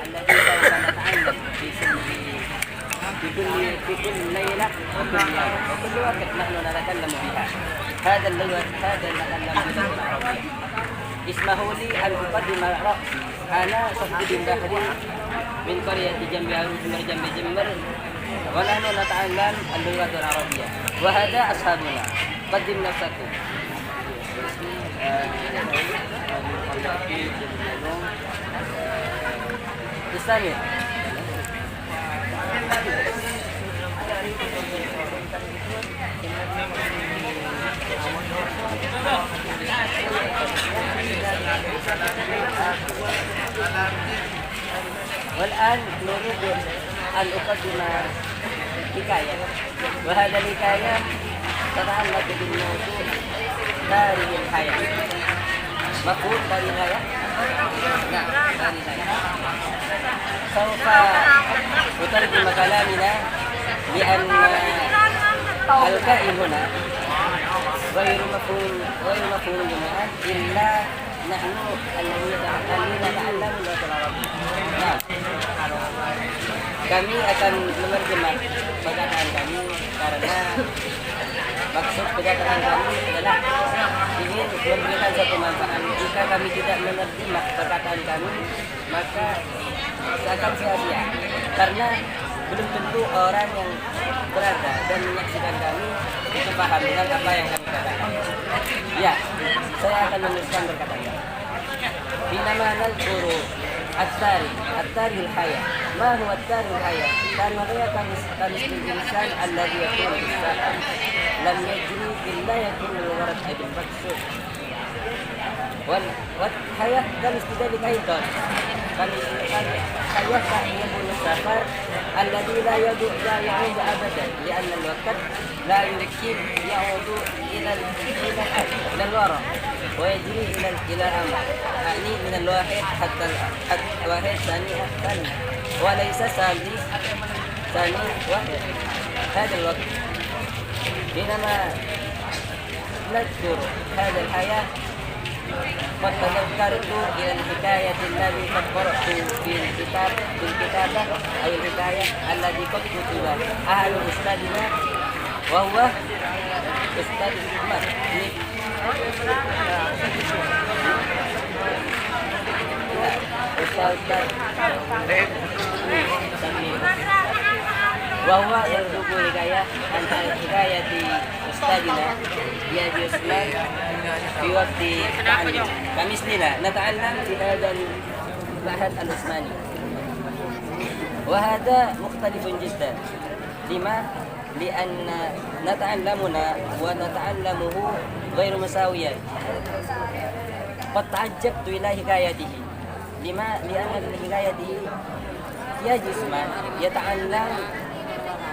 الذي سوف نتعلم في كل ليلة وكل يوم وكل وقت نحن نتكلم بها. هذا اللغة نتكلم باللغة العربية. اسمه لي أن أقدم رأسي. أنا صحبي بحري من قرية جنب جمر ونحن نتعلم اللغة العربية. وهذا أصحابنا. قدم نفسكم. استمع. والآن نريد أن أقدم حكاية، وهذا الحكاية تتعلق بالموضوع تاريخ الحياة. مفهوم تاريخ الحياة؟ نعم، تاريخ الحياة. سوف أترجم كلامنا لأن الكائن هنا غير مفهوم جميعا إلا نحن الذين نتعلم اللغة العربية. Nah, kami akan menerjemah perkataan kami karena maksud perkataan kami adalah ingin memberikan satu manfaat. Jika kami tidak menerjemah perkataan kami, maka akan sia-sia. Karena belum tentu orang yang berada dan menyaksikan kami itu paham dengan apa yang kami katakan. Ya, saya akan meneruskan perkataan kami. Bina manal guru التاريخ الحياة. ما هو التاريخ الحياة؟ تاريخ الحياة كمثل الإنسان الذي يكون في الساحة لم يجري إلا يكون الورد المقصود. والحياة كمثل ذلك أيضا الحياة يكون السفر الذي لا يعود أبدا لأن الوقت لا يمكن يعود إلى الوراء ويجري إلى الأمام، يعني من الواحد حتى الواحد ثاني وليس ثاني واحد. هذا الوقت حينما نذكر هذه الحياة قد تذكرت إلى الحكاية التي قد قرأت في الكتابة أو الحكاية التي قد كتب أهل أستاذنا وهو أستاذ محمد. وهو يرزق حكاية عن حكاية أستاذنا يا أستاذ في وقت تعلم كمثلنا نتعلم في هذا المعهد العثماني، وهذا مختلف جدا. لما؟ لأن نتعلمنا ونتعلمه غير مساويان. قد تعجبت إلى حكايته. لما؟ لأن حكايته يا جسمان يتعلم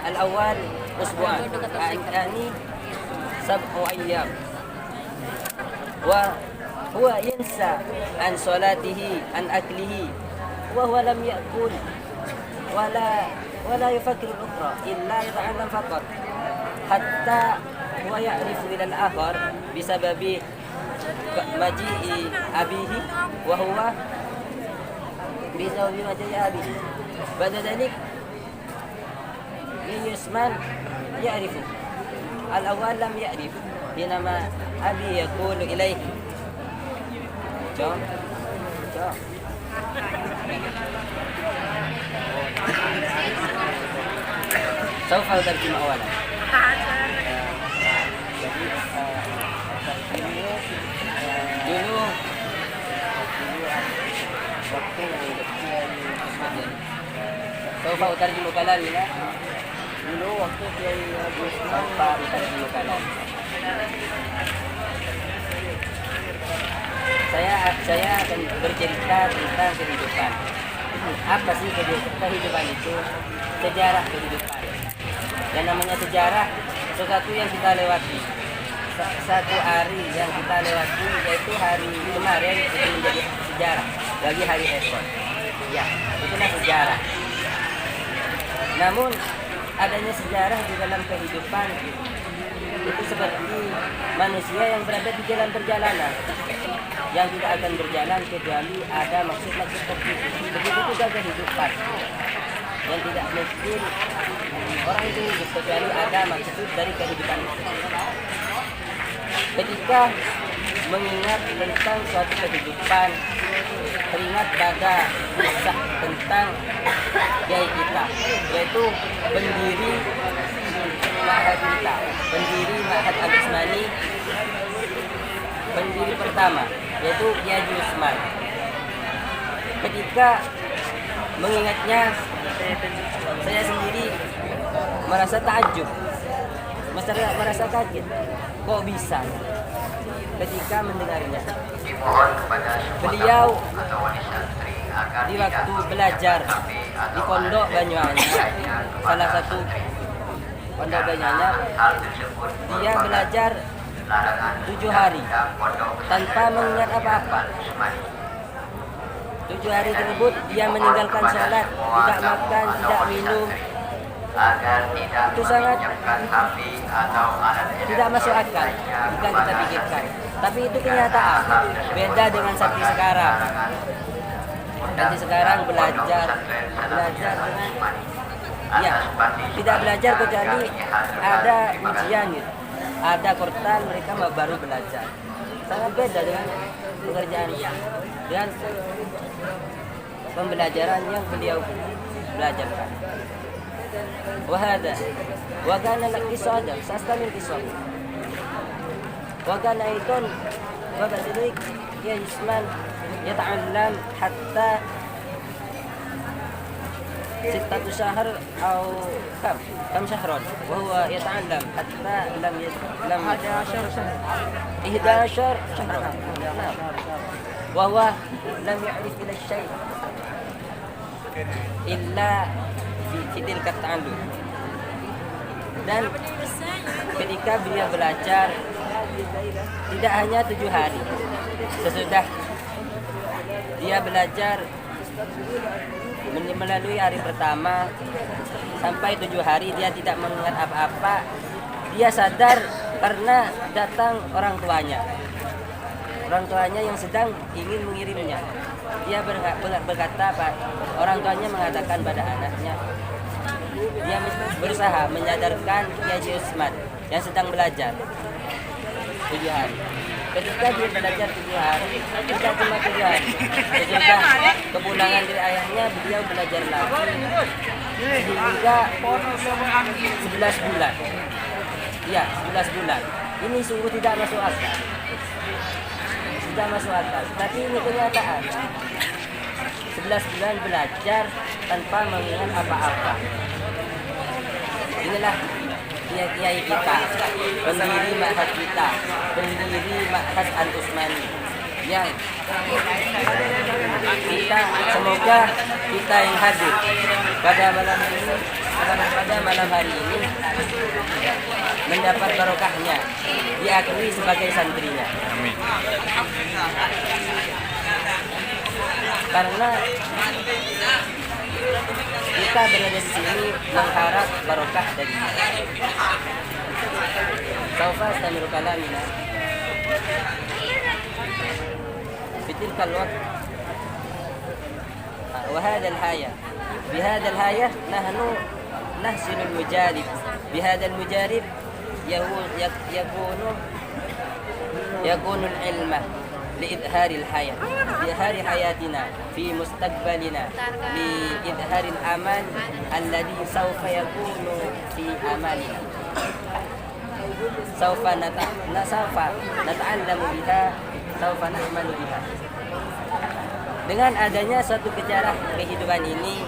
الأول أسبوعا يعني 7 أيام، وهو ينسى عن صلاته عن أكله، وهو لم يأكل ولا يفكر الأخرى إلا يتعلم فقط، حتى هو يعرف إلى الآخر بسبب مجيء أبيه، وهو بسبب مجيء أبيه. بعد ذلك يسمن يعرف. الأول لم يعرف حينما أبي يقول إليه جون سوف أترجم أولا. Dulu waktu سوف أترجم كلامي. Dulu waktu Kiai Agus tanpa utarjim kalam. Saya akan bercerita tentang kehidupan. Apa sih kehidupan itu? Sejarah kehidupan. Dan namanya sejarah sesuatu yang kita lewati. Satu hari yang kita lewati yaitu hari kemarin itu menjadi sejarah bagi hari esok. Ya, itulah sejarah. Namun adanya sejarah di dalam kehidupan itu seperti manusia yang berada di jalan perjalanan. yang tidak akan berjalan kecuali ada maksud-maksud tertentu. Begitu juga kehidupan yang tidak mungkin orang itu hidup kecuali ada maksud dari kehidupan itu. Ketika mengingat tentang suatu kehidupan, teringat pada kisah tentang kiai kita, yaitu pendiri Ma'had kita, pendiri Ma'had Al-Usmani, pendiri pertama, yaitu Kiai Usman. Ketika mengingatnya, saya sendiri merasa takjub, merasa kaget, kok bisa ketika mendengarnya. Beliau di waktu belajar di Pondok Banyuanyar, salah satu Pondok Banyuanyar, dia belajar 7 hari tanpa mengingat apa-apa. 7 hari tersebut dia meninggalkan sholat, tidak makan, tidak minum. Itu sangat tidak masuk akal jika kita pikirkan. Tapi itu kenyataan. Beda dengan seperti sekarang. Nanti sekarang belajar dengan ya, tidak belajar kecuali ada ujian gitu. Ada kortan, mereka baru belajar. Sangat beda dengan pekerjaan, dengan pembelajaran yang beliau belajarkan. Wahada, wakana kisada, sastamil kisada. Wakana itu, wakadalik ya Usman yata'allam hatta 6 شهر أو كم شهرا وهو يتعلم حتى لم 11 شهرا نعم وهو لم يعرف إلى الشيء إلا في تلك التعلم. Dan ketika beliau belajar tidak hanya 7 hari, sesudah dia belajar melalui hari pertama sampai 7 hari dia tidak mengingat apa-apa. Dia sadar karena datang orang tuanya yang sedang ingin mengirimnya. Dia berkata, orang tuanya mengatakan pada anaknya, dia berusaha menyadarkan Kiai Usman yang sedang belajar 7 hari. Ketika dia belajar 7 hari, tidak cuma 7 hari. Sesudah kepulangan dari ayahnya, beliau belajar lagi hingga 11 bulan. Ya, 11 bulan. Ini sungguh tidak masuk akal. Tidak masuk akal. Tapi ini kenyataan. 11 bulan belajar tanpa mengingat apa-apa. Inilah kiai kita, pendiri Ma'had kita, pendiri Ma'had Al-Usmani. Yang kita semoga kita yang hadir pada malam hari ini mendapat barokahnya, diakui sebagai santrinya. Amin. Karena kita berada di sini mengharap barokah darinya. Saufa astamiru kalamina في تلك الوقت وهذا الهاية بهذا الهاية نحن نحسن المجارب بهذا المجارب يكون العلم لإظهار الحياة لإظهار حياتنا في مستقبلنا لإظهار الأمل الذي سوف يكون في أمالنا سوف نتعلم بها سوف نعمل بها. Dengan adanya suatu sejarah kehidupan ini,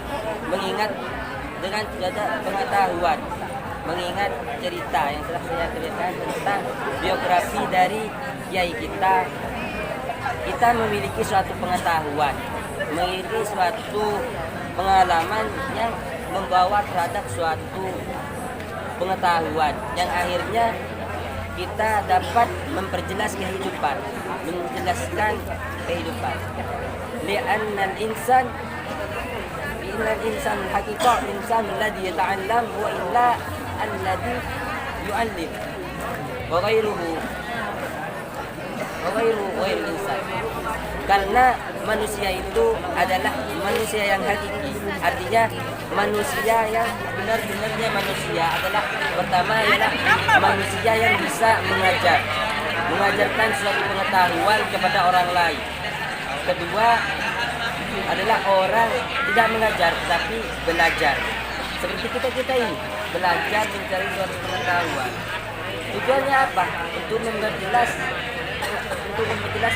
mengingat dengan pengetahuan, mengingat cerita yang telah saya ceritakan tentang biografi dari kiai kita, kita memiliki suatu pengetahuan, memiliki suatu pengalaman yang membawa terhadap suatu pengetahuan yang akhirnya kita dapat memperjelas kehidupan, menjelaskan kehidupan. Li'annal insan haqiqah insan alladhi yata'allam wa illa alladhi yu'allim wa ghairuhu wa ghairu insan. Karena manusia itu adalah manusia yang hakiki. Artinya manusia yang benar-benarnya manusia adalah pertama ialah manusia yang bisa mengajarkan suatu pengetahuan kepada orang lain. Kedua adalah orang tidak mengajar tapi belajar. Seperti kita ini belajar mencari suatu pengetahuan. Tujuannya apa? Untuk memperjelas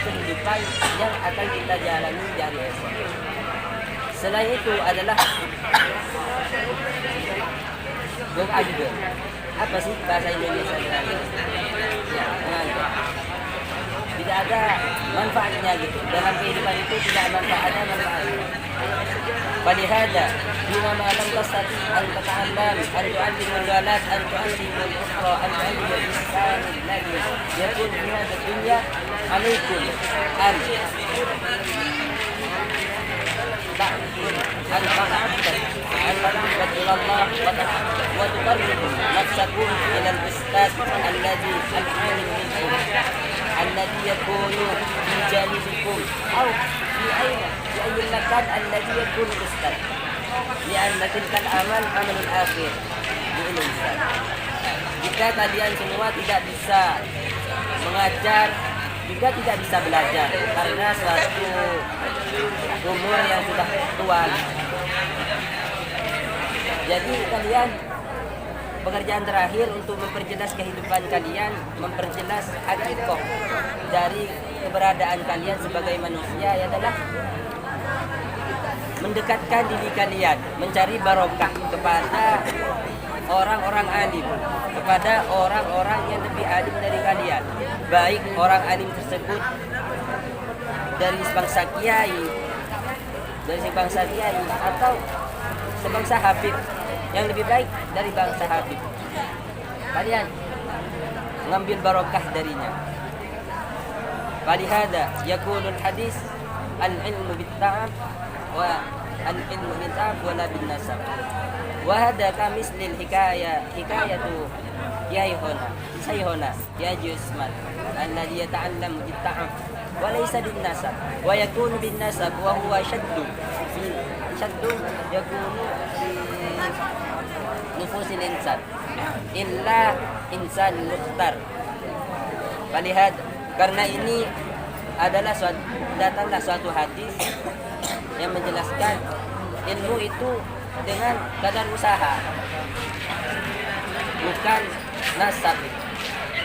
kehidupan yang akan kita jalani di hari esok. Selain itu adalah mengajar. Apa sih bahasa Indonesia tadi? Ya, mengajar. Tidak ada manfaatnya gitu. Dalam kehidupan itu tidak manfaatnya. Falihada bima ma lam tastati an tata'allam an tu'allim al-walad an tu'allim al-ukhra an tu'allim al-insan alladhi yakun fi hadhihi dunya alaikum an ta'abbad ila Allah wa tuqarribu nafsakum ila al-ustad alladhi al-alim minkum alladhi yakunu fi janibikum aw في أي المكان الذي يكون الأستاذ لأن تلك الأعمال عمل الآخر للإنسان. Jika kalian semua tidak bisa mengajar, juga tidak bisa belajar karena suatu umur yang sudah tua. Jadi kalian pekerjaan terakhir untuk memperjelas kehidupan kalian, memperjelas hakikoh dari keberadaan kalian sebagai manusia adalah mendekatkan diri kalian, mencari barokah kepada orang-orang alim, kepada orang-orang yang lebih alim dari kalian, baik orang alim tersebut dari sebangsa kiai, atau sebangsa habib yang lebih baik dari bangsa habib. Kalian mengambil barokah darinya. Falihada yakunul hadis al-ilmu bit-ta'ab wa al-ilmu bit-ta'ab wa la bin-nasab. Wa hada kamislil hikayatu sayhona ya Jusman alladhi yata'allamu bit-ta'ab wa laysa bin-nasab wa yakunu bin-nasab wa huwa shaddu yakunu nufusil insan illa insan mukhtar. Palihad, karena ini adalah datanglah suatu hadis yang menjelaskan ilmu itu dengan kadar usaha, bukan nasab,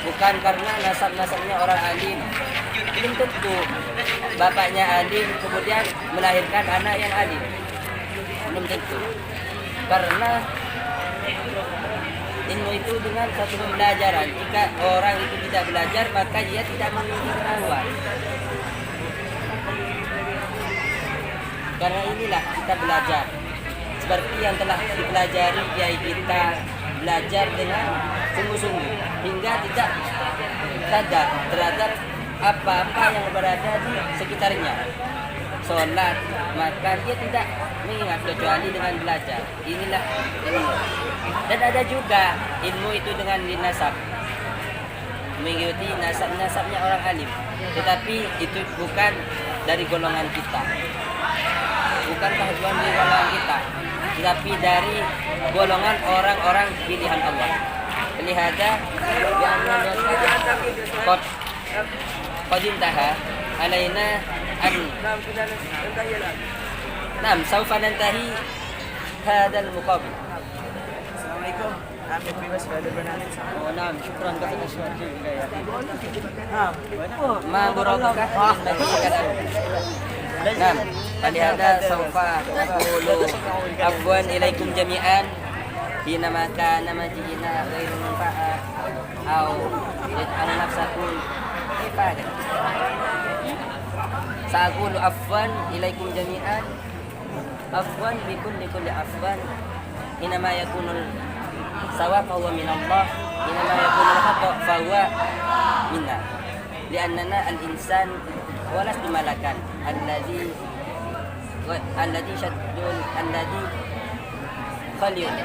bukan karena nasabnya orang alim. Belum tentu bapaknya alim kemudian melahirkan anak yang alim, belum tentu. Karena ilmu itu dengan satu pembelajaran. Jika orang itu tidak belajar, maka dia tidak memiliki pengetahuan. Karena inilah kita belajar seperti yang telah dipelajari kiai kita, belajar dengan sungguh-sungguh hingga tidak sadar terhadap apa-apa yang berada di sekitarnya. Sholat, maka dia tidak mengingat kecuali dengan belajar. Inilah ilmu. Dan ada juga ilmu itu dengan dinasab, mengikuti nasabnya orang alim. Tetapi itu bukan dari golongan kita, bukan kehadiran dari golongan kita, tetapi dari golongan orang-orang pilihan Allah. Lihada yang qadintaha alaina an nam saufa nantahi hadal muqabil. Assalamualaikum. Kami bebas sudah bernanis. Oh, nam, syukran kepada suatu hidayah. Ma barakah Nam, palihada saufa aqulu afwan ilaikum jami'an hina ma kana majina ghairu manfa'a au yaj'al nafsakum ibadah. Sa'aqulu afwan ilaikum jami'an afwan bikulli afwan inama yakunul sawab huwa min Allah inama yakunul khata' fa huwa minna li'annana al-insan walas dimalakan alladhi syaddun alladhi khaliyun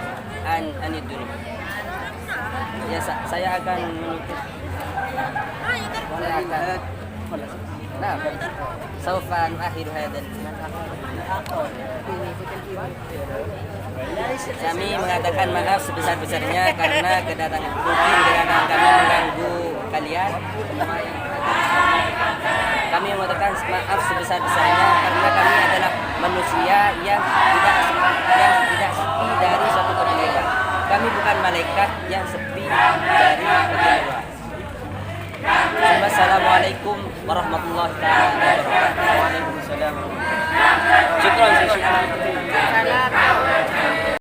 anidun. Ya, saya akan menutup Nah, saufa nuakhiru hadzal. Kami mengatakan maaf sebesar-besarnya karena kedatangan kami mengganggu kalian. Kami mengatakan maaf sebesar-besarnya karena kami adalah manusia yang tidak sepi dari suatu kebaikan. Kami bukan malaikat yang sepi dari kebaikan. Wassalamualaikum warahmatullahi wabarakatuh. Waalaikumsalam. Syukran.